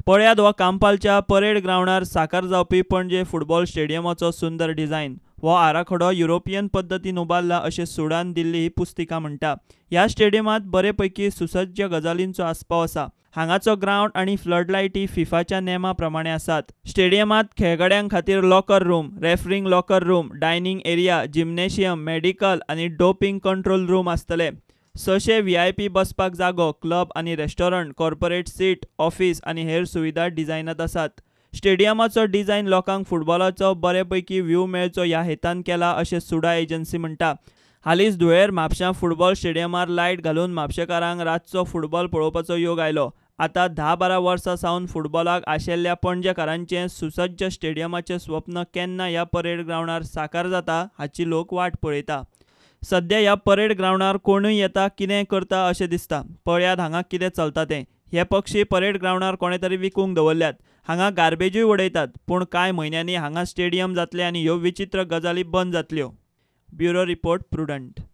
पळयात हो कांपालच्या परेड ग्राउंडार साकार जावपी पणजे फुटबॉल स्टेडियमाचो सुंदर डिझायन. हो आराखडो युरोपियन पद्दतीन उबारला अशें सुडान दिल्ली ही पुस्तिका म्हणटा. ह्या स्टेडियमात बरेपैकी सुसज्ज गजालींचो आस्पाव आसा. हांगाचो ग्राउंड आनी फ्लडलायटी फिफाच्या नेमा प्रमाणे आसात. स्टेडियमात खेळगड्यां खातीर locker room, refereeing locker room, dining area, gymnasium, medical आनी डोपिंग कंट्रोल रूम आसतले. 600 VIP बसपाक जागो, क्लब आनी रेस्टॉरंट, कॉर्पोरेट सीट, ऑफिस आनी हेर सुविधा डिझायनात आसात. स्टेडियमाचो डिझायन लोकांक फुटबॉलाचो बरेपैकी व्ह्यू मेळचो ह्या हेतान केला अशें सुडा एजन्सी म्हणटा. हालींच धुळेर म्हापशां फुटबॉल स्टेडियमार लायट घालून म्हापशेकारांक रातचो फुटबॉल पळोवपाचो योग आयलो. आतां 10-12 वर्सां सावन फुटबॉलाक आशेल्ल्या पणजेकारांचें सुसज्ज स्टेडियमाचें स्वप्न केन्ना ह्या परेड ग्राउंडार साकार जाता हाची लोक वाट पळयता. सध्या ह्या परेड ग्राउंडार कोणूय येता कितें करता अशें दिसता. पळयात हांगा कितें चलता तें. हे पक्षी परेड ग्राउंडार कोणे तरी विकूंक दवरल्यात. हांगा गार्बेजूय उडयतात. पूण कांय म्हयन्यांनी हांगा स्टेडियम जातलें आनी ह्यो विचित्र गजाली बंद जातल्यो. Bureau report, prudent.